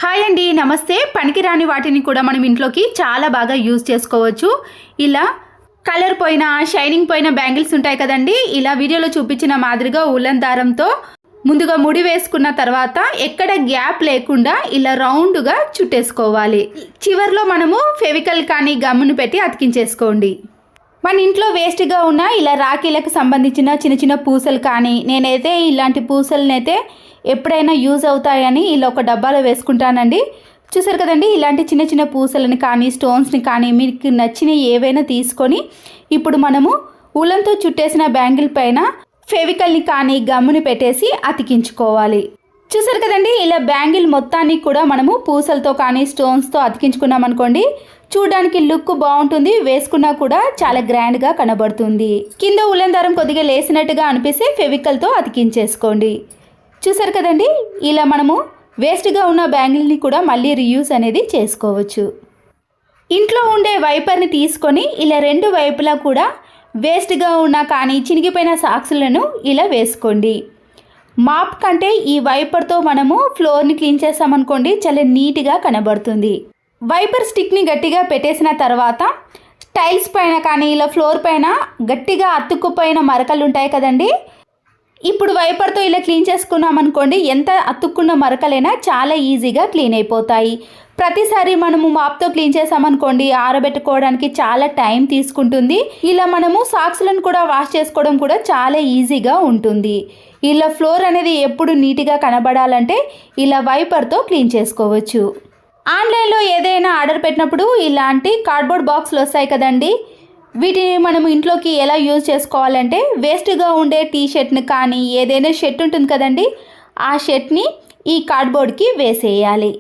Hi అండి, నమస్తే. పనికిరాని వాటిని కూడా మనం ఇంట్లోకి చాలా బాగా యూజ్ చేసుకోవచ్చు. ఇలా కలర్ పోయిన, షైనింగ్ పోయిన బ్యాంగిల్స్ ఉంటాయి కదండి. ఇలా వీడియోలో చూపించిన మాదిరిగా ఉలన్ దారంతో ముందుగా ముడి వేసుకున్న తర్వాత ఎక్కడ గ్యాప్ లేకుండా ఇలా రౌండ్గా చుట్టేసుకోవాలి. చివర్లో మనము ఫెవికల్ కానీ గమ్మును పెట్టి అతికించేసుకోండి. మన ఇంట్లో వేస్ట్గా ఉన్న ఇలా రాఖీలకు సంబంధించిన చిన్న చిన్న పూసలు కానీ, నేనైతే ఇలాంటి పూసలనైతే ఎప్పుడైనా యూజ్ అవుతాయని ఇలా ఒక డబ్బాలో వేసుకుంటానండి. చూసారు కదండి, ఇలాంటి చిన్న చిన్న పూసలని కానీ, స్టోన్స్ని కానీ మీకు నచ్చిన ఏవైనా తీసుకొని ఇప్పుడు మనము ఉలన్తో చుట్టేసిన బ్యాంగిల్ పైన ఫెవికల్ని కానీ గమ్ముని పెట్టేసి అతికించుకోవాలి. చూసారు కదండి, ఇలా బ్యాంగిల్ మొత్తాన్ని కూడా మనము పూసలతో కానీ స్టోన్స్తో అతికించుకున్నాం అనుకోండి, చూడడానికి లుక్ బాగుంటుంది, వేసుకున్నా కూడా చాలా గ్రాండ్గా కనబడుతుంది. కింద ఉలన్ దారం కొద్దిగా లేసినట్టుగా అనిపిస్తే ఫెవికల్తో అతికించేసుకోండి. చూసారు కదండి, ఇలా మనము వేస్ట్గా ఉన్న బ్యాంగిల్ని కూడా మళ్ళీ రీయూజ్ అనేది చేసుకోవచ్చు. ఇంట్లో ఉండే వైపర్ని తీసుకొని ఇలా రెండు వైపులా కూడా వేస్ట్గా ఉన్న కానీ చినిగిపోయిన సాక్స్లను ఇలా వేసుకోండి. మాప్ కంటే ఈ వైపర్తో మనము ఫ్లోర్ని క్లీన్ చేస్తామనుకోండి, చాలా నీట్గా కనబడుతుంది. వైపర్ స్టిక్ని గట్టిగా పెట్టేసిన తర్వాత టైల్స్ పైన కానీ ఇలా ఫ్లోర్ పైన గట్టిగా అతుక్కుపోయిన మరకలు ఉంటాయి కదండి. ఇప్పుడు వైపర్తో ఇలా క్లీన్ చేసుకున్నాం అనుకోండి, ఎంత అతుక్కున్న మరకలైనా చాలా ఈజీగా క్లీన్ అయిపోతాయి. ప్రతిసారి మనము మాప్తో క్లీన్ చేసామనుకోండి, ఆరబెట్టుకోవడానికి చాలా టైం తీసుకుంటుంది. ఇలా మనము సాక్స్లను కూడా వాష్ చేసుకోవడం కూడా చాలా ఈజీగా ఉంటుంది. ఇలా ఫ్లోర్ అనేది ఎప్పుడు నీట్గా కనబడాలంటే ఇలా వైపర్తో క్లీన్ చేసుకోవచ్చు. ఆన్లైన్లో ఏదైనా ఆర్డర్ పెట్టినప్పుడు ఇలాంటి కార్డ్బోర్డ్ బాక్స్లు వస్తాయి కదండి, వీటిని మనం ఇంట్లోకి ఎలా యూజ్ చేసుకోవాలంటే వేస్ట్గా ఉండే టీ షర్ట్ని కానీ, ఏదైనా షర్ట్ ఉంటుంది కదండి, ఆ షర్ట్ని ఈ కార్డ్బోర్డ్కి వేసేయాలి.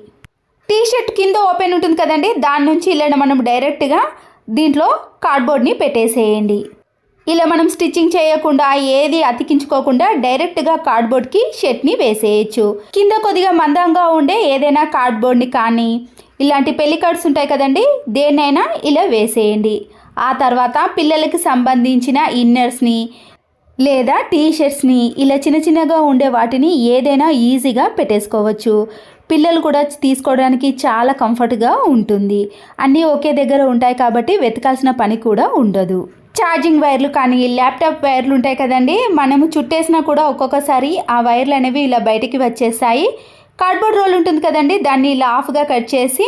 టీ షర్ట్ కింద ఓపెన్ ఉంటుంది కదండి, దాని నుంచి ఇలా మనం డైరెక్ట్గా దీంట్లో కార్డ్బోర్డ్ని పెట్టేసేయండి. ఇలా మనం స్టిచ్చింగ్ చేయకుండా, ఏది అతికించుకోకుండా డైరెక్ట్గా కార్డ్బోర్డ్కి షర్ట్ని వేసేయచ్చు. కింద కొద్దిగా మందంగా ఉండే ఏదైనా కార్డ్బోర్డ్ని కానీ, ఇలాంటి పెళ్లి కార్డ్స్ ఉంటాయి కదండి, దేన్నైనా ఇలా వేసేయండి. ఆ తర్వాత పిల్లలకి సంబంధించిన ఇన్నర్స్ని లేదా టీ షర్ట్స్ని ఇలా చిన్న చిన్నగా ఉండే వాటిని ఏదైనా ఈజీగా పెట్టేసుకోవచ్చు. పిల్లలు కూడా తీసుకోవడానికి చాలా కంఫర్ట్గా ఉంటుంది. అన్నీ ఒకే దగ్గర ఉంటాయి కాబట్టి వెతకాల్సిన పని కూడా ఉండదు. ఛార్జింగ్ వైర్లు కానీ, ల్యాప్టాప్ వైర్లు ఉంటాయి కదండి, మనము చుట్టేసినా కూడా ఒక్కొక్కసారి ఆ వైర్లు అనేవి ఇలా బయటికి వచ్చేస్తాయి. కార్డ్బోర్డ్ రోల్ ఉంటుంది కదండి, దాన్ని ఇలా ఆఫ్గా కట్ చేసి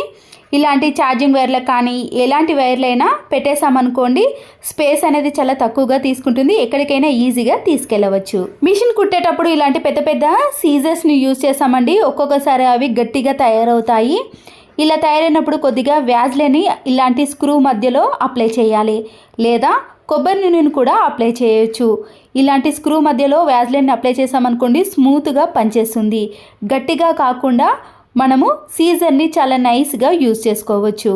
ఇలాంటి ఛార్జింగ్ వైర్లకు కానీ ఎలాంటి వైర్లైనా పెట్టేసామనుకోండి, స్పేస్ అనేది చాలా తక్కువగా తీసుకుంటుంది, ఎక్కడికైనా ఈజీగా తీసుకెళ్ళవచ్చు. మిషన్ కుట్టేటప్పుడు ఇలాంటి పెద్ద పెద్ద సీజర్స్ని యూజ్ చేసామండి, ఒక్కొక్కసారి అవి గట్టిగా తయారవుతాయి. ఇలా తయారైనప్పుడు కొద్దిగా వ్యాజ్లని ఇలాంటి స్క్రూ మధ్యలో అప్లై చేయాలి, లేదా కొబ్బరి నూనెను కూడా అప్లై చేయొచ్చు. ఇలాంటి స్క్రూ మధ్యలో వ్యాజ్లైన్ అప్లై చేసామనుకోండి, స్మూత్గా పనిచేస్తుంది. గట్టిగా కాకుండా మనము సీజర్ని చాలా నైస్గా యూజ్ చేసుకోవచ్చు.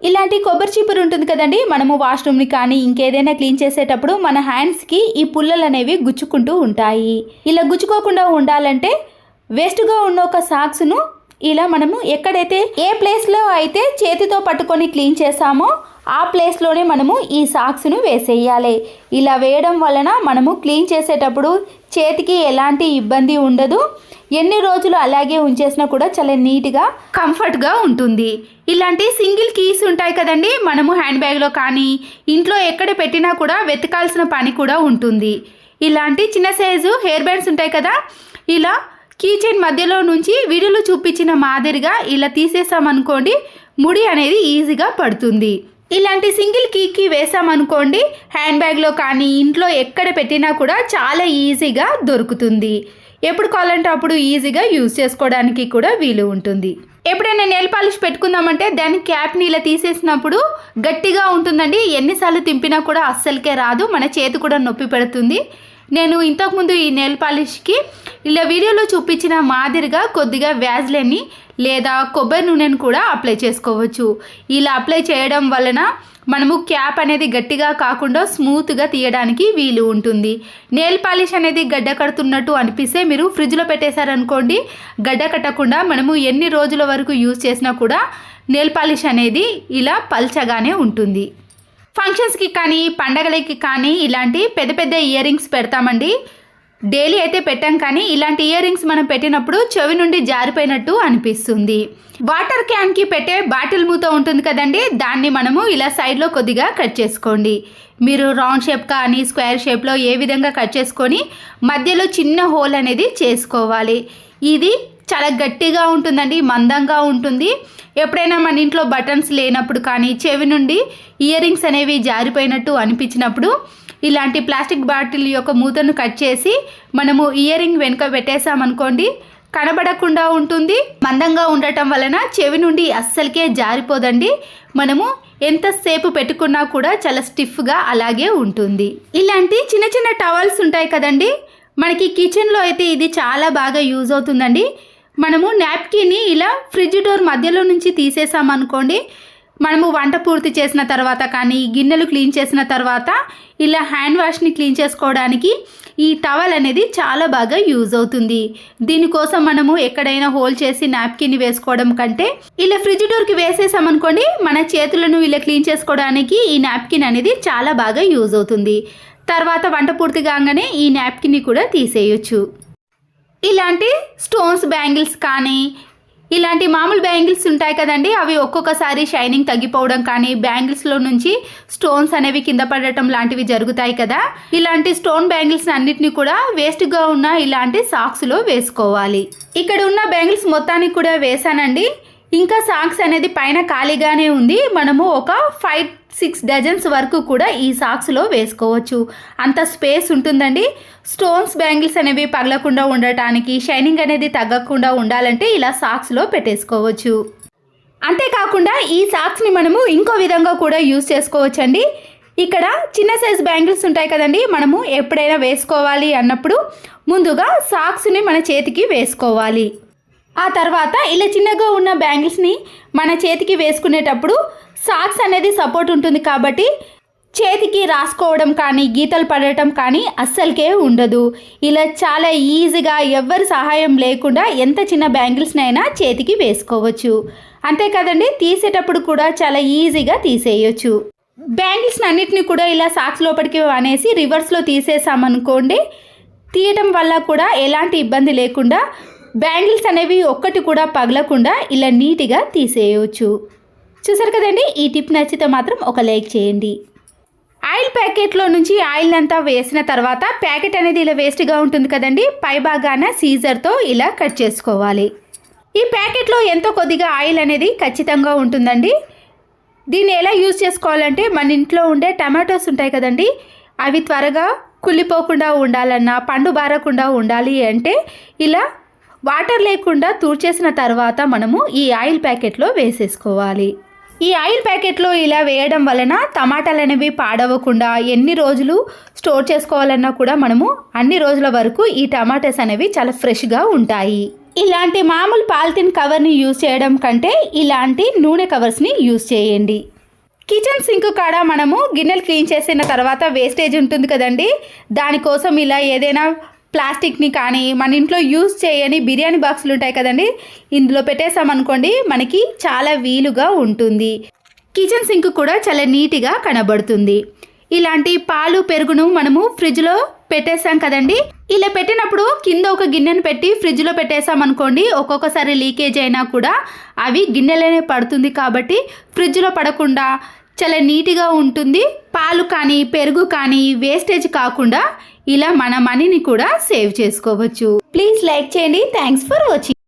ఇలాంటి కొబ్బరి చీపురు ఉంటుంది కదండి, మనము వాష్రూమ్ని కానీ ఇంకేదైనా క్లీన్ చేసేటప్పుడు మన హ్యాండ్స్కి ఈ పుల్లలు అనేవి గుచ్చుకుంటూ ఉంటాయి. ఇలా గుచ్చుకోకుండా ఉండాలంటే వేస్ట్గా ఉన్న ఒక సాక్స్ను ఇలా మనము ఎక్కడైతే ఏ ప్లేస్లో అయితే చేతితో పట్టుకొని క్లీన్ చేసామో ఆ ప్లేస్లోనే మనము ఈ సాక్స్ను వేసేయాలి. ఇలా వేయడం వలన మనము క్లీన్ చేసేటప్పుడు చేతికి ఎలాంటి ఇబ్బంది ఉండదు. ఎన్ని రోజులు అలాగే ఉంచేసినా కూడా చాలా నీట్గా కంఫర్ట్గా ఉంటుంది. ఇలాంటి సింగిల్ కీస్ ఉంటాయి కదండి, మనము హ్యాండ్ బ్యాగ్లో కానీ ఇంట్లో ఎక్కడ పెట్టినా కూడా వెతకాల్సిన పని కూడా ఉంటుంది. ఇలాంటి చిన్న సైజు హెయిర్ బ్యాండ్స్ ఉంటాయి కదా, ఇలా కీ చైన్ మధ్యలో నుంచి వీడియోలో చూపించిన మాదిరిగా ఇలా తీసేసామనుకోండి, ముడి అనేది ఈజీగా పడుతుంది. ఇలాంటి సింగిల్ కీకి వేసామనుకోండి, హ్యాండ్ బ్యాగ్లో కానీ ఇంట్లో ఎక్కడ పెట్టినా కూడా చాలా ఈజీగా దొరుకుతుంది. ఎప్పుడు కావాలంటే అప్పుడు ఈజీగా యూజ్ చేసుకోవడానికి కూడా వీలు ఉంటుంది. ఎప్పుడైనా నెయిల్ పాలిష్ పెట్టుకుందామంటే దాని క్యాప్ని ఇలా తీసేసినప్పుడు గట్టిగా ఉంటుందండి, ఎన్నిసార్లు తింపినా కూడా అస్సలకే రాదు, మన చేతి కూడా నొప్పి పెడుతుంది. నేను ఇంతకుముందు ఈ నెయిల్ పాలిష్కి ఇలా వీడియోలో చూపించిన మాదిరిగా కొద్దిగా వ్యాజ్లైన్ని లేదా కొబ్బరి నూనెను కూడా అప్లై చేసుకోవచ్చు. ఇలా అప్లై చేయడం వలన మనము క్యాప్ అనేది గట్టిగా కాకుండా స్మూత్గా తీయడానికి వీలు ఉంటుంది. నెయిల్ పాలిష్ అనేది గడ్డ కడుతున్నట్టు అనిపిస్తే మీరు ఫ్రిడ్జ్లో పెట్టేశారనుకోండి, గడ్డ కట్టకుండా మనము ఎన్ని రోజుల వరకు యూజ్ చేసినా కూడా నెయిల్ పాలిష్ అనేది ఇలా పల్చగానే ఉంటుంది. ఫంక్షన్స్కి కానీ పండగలకి కానీ ఇలాంటి పెద్ద పెద్ద ఇయర్ రింగ్స్ పెడతామండి. డైలీ అయితే పెట్టాం, కానీ ఇలాంటి ఇయర్ రింగ్స్ మనం పెట్టినప్పుడు చెవి నుండి జారిపోయినట్టు అనిపిస్తుంది. వాటర్ క్యాన్కి పెట్టే బాటిల్ మూత ఉంటుంది కదండి, దాన్ని మనము ఇలా సైడ్లో కొద్దిగా కట్ చేసుకోండి. మీరు రౌండ్ షేప్ కానీ స్క్వేర్ షేప్లో ఏ విధంగా కట్ చేసుకొని మధ్యలో చిన్న హోల్ అనేది చేసుకోవాలి. ఇది చాలా గట్టిగా ఉంటుందండి, మందంగా ఉంటుంది. ఎప్పుడైనా మన ఇంట్లో బటన్స్ లేనప్పుడు కానీ చెవి నుండి ఇయర్ రింగ్స్ అనేవి జారిపోయినట్టు అనిపించినప్పుడు ఇలాంటి ప్లాస్టిక్ బాటిల్ యొక్క మూతను కట్ చేసి మనము ఇయర్ రింగ్ వెనుక పెట్టేసామనుకోండి, కనబడకుండా ఉంటుంది. మందంగా ఉండటం వలన చెవి నుండి అస్సలకే జారిపోదండి. మనము ఎంతసేపు పెట్టుకున్నా కూడా చాలా స్టిఫ్గా అలాగే ఉంటుంది. ఇలాంటి చిన్న చిన్న టవల్స్ ఉంటాయి కదండి, మనకి కిచెన్లో అయితే ఇది చాలా బాగా యూజ్ అవుతుందండి. మనము నాప్కిన్ని ఇలా ఫ్రిడ్జ్ డోర్ మధ్యలో నుంచి తీసేసామనుకోండి, మనము వంట పూర్తి చేసిన తర్వాత కానీ గిన్నెలు క్లీన్ చేసిన తర్వాత ఇలా హ్యాండ్ వాష్ని క్లీన్ చేసుకోవడానికి ఈ టవల్ అనేది చాలా బాగా యూజ్ అవుతుంది. దీనికోసం మనము ఎక్కడైనా హోల్ చేసి నాప్కిన్ని వేసుకోవడం కంటే ఇలా ఫ్రిడ్జ్ డోర్కి వేసేసామనుకోండి, మన చేతులను ఇలా క్లీన్ చేసుకోవడానికి ఈ నాప్కిన్ అనేది చాలా బాగా యూజ్ అవుతుంది. తర్వాత వంట పూర్తి కాగానే ఈ నాప్కిన్ని కూడా తీసేయొచ్చు. ఇలాంటి స్టోన్స్ బ్యాంగిల్స్ కానీ ఇలాంటి మామూలు బ్యాంగిల్స్ ఉంటాయి కదండి, అవి ఒక్కొక్కసారి షైనింగ్ తగ్గిపోవడం కానీ బ్యాంగిల్స్లో నుంచి స్టోన్స్ అనేవి కింద పడటం లాంటివి జరుగుతాయి కదా. ఇలాంటి స్టోన్ బ్యాంగిల్స్ అన్నిటిని కూడా వేస్ట్గా ఉన్న ఇలాంటి సాక్స్లో వేసుకోవాలి. ఇక్కడ ఉన్న బ్యాంగిల్స్ మొత్తానికి కూడా వేసానండి. ఇంకా సాక్స్ అనేది పైన ఖాళీగానే ఉంది. మనము ఒక 5-6 డజన్స్ వరకు కూడా ఈ సాక్స్లో వేసుకోవచ్చు, అంత స్పేస్ ఉంటుందండి. స్టోన్స్ బ్యాంగిల్స్ అనేవి పగలకుండా ఉండటానికి, షైనింగ్ అనేది తగ్గకుండా ఉండాలంటే ఇలా సాక్స్లో పెట్టేసుకోవచ్చు. అంతేకాకుండా ఈ సాక్స్ని మనము ఇంకో విధంగా కూడా యూజ్ చేసుకోవచ్చండి. ఇక్కడ చిన్న సైజ్ బ్యాంగిల్స్ ఉంటాయి కదండి, మనము ఎప్పుడైనా వేసుకోవాలి అన్నప్పుడు ముందుగా సాక్స్ని మన చేతికి వేసుకోవాలి. ఆ తర్వాత ఇలా చిన్నగా ఉన్న బ్యాంగిల్స్ని మన చేతికి వేసుకునేటప్పుడు సాక్స్ అనేది సపోర్ట్ ఉంటుంది కాబట్టి చేతికి రాసుకోవడం కానీ గీతలు పడటం కానీ అస్సలకే ఉండదు. ఇలా చాలా ఈజీగా ఎవ్వరి సహాయం లేకుండా ఎంత చిన్న బ్యాంగిల్స్నైనా చేతికి వేసుకోవచ్చు. అంతే కదండి, తీసేటప్పుడు కూడా చాలా ఈజీగా తీసేయచ్చు. బ్యాంగిల్స్ అన్నిటిని కూడా ఇలా సాక్స్ లోపలికి అనేసి రివర్స్లో తీసేసామనుకోండి, తీయటం వల్ల కూడా ఎలాంటి ఇబ్బంది లేకుండా బ్యాంగిల్స్ అనేవి ఒక్కటి కూడా పగలకుండా ఇలా నీట్గా తీసేయవచ్చు. చూసారు కదండి, ఈ టిప్ నచ్చితే మాత్రం ఒక లైక్ చేయండి. ఆయిల్ ప్యాకెట్లో నుంచి ఆయిల్ అంతా వేసిన తర్వాత ప్యాకెట్ అనేది ఇలా వేస్ట్గా ఉంటుంది కదండి, పై భాగాన సీజర్తో ఇలా కట్ చేసుకోవాలి. ఈ ప్యాకెట్లో ఎంతో కొద్దిగా ఆయిల్ అనేది ఖచ్చితంగా ఉంటుందండి. దీన్ని ఎలా యూజ్ చేసుకోవాలంటే మన ఇంట్లో ఉండే టమాటోస్ ఉంటాయి కదండి, అవి త్వరగా కుళ్ళిపోకుండా ఉండాలన్నా, పండు బారకుండా ఉండాలి అంటే ఇలా వాటర్ లేకుండా తూర్చేసిన తర్వాత మనము ఈ ఆయిల్ ప్యాకెట్లో వేసేసుకోవాలి. ఈ ఆయిల్ ప్యాకెట్లో ఇలా వేయడం వలన టమాటాలు అనేవి పాడవకుండా ఎన్ని రోజులు స్టోర్ చేసుకోవాలన్నా కూడా మనము అన్ని రోజుల వరకు ఈ టమాటాస్ అనేవి చాలా ఫ్రెష్గా ఉంటాయి. ఇలాంటి మామూలు పాలిథిన్ కవర్ని యూజ్ చేయడం కంటే ఇలాంటి నూనె కవర్స్ని యూజ్ చేయండి. కిచెన్ సింక్ కాడ మనము గిన్నెలు క్లీన్ చేసిన తర్వాత వేస్టేజ్ ఉంటుంది కదండి, దానికోసం ఇలా ఏదైనా ప్లాస్టిక్ని కానీ మన ఇంట్లో యూజ్ చేయని బిర్యానీ బాక్సులు ఉంటాయి కదండి, ఇందులో పెట్టేసామనుకోండి మనకి చాలా వీలుగా ఉంటుంది. కిచెన్ సింక్ కూడా చాలా నీట్గా కనబడుతుంది. ఇలాంటి పాలు పెరుగును మనము ఫ్రిడ్జ్లో పెట్టేసాం కదండి, ఇలా పెట్టినప్పుడు కింద ఒక గిన్నెను పెట్టి ఫ్రిడ్జ్లో పెట్టేసామనుకోండి, ఒక్కొక్కసారి లీకేజ్ అయినా కూడా అవి గిన్నెలోనే పడుతుంది. కాబట్టి ఫ్రిడ్జ్లో పడకుండా చాలా నీట్గా ఉంటుంది. పాలు కానీ పెరుగు కానీ వేస్టేజ్ కాకుండా ఇలా మన మనీని కూడా సేవ్ చేసుకోవచ్చు. ప్లీజ్ లైక్ చేయండి. Thanks for watching.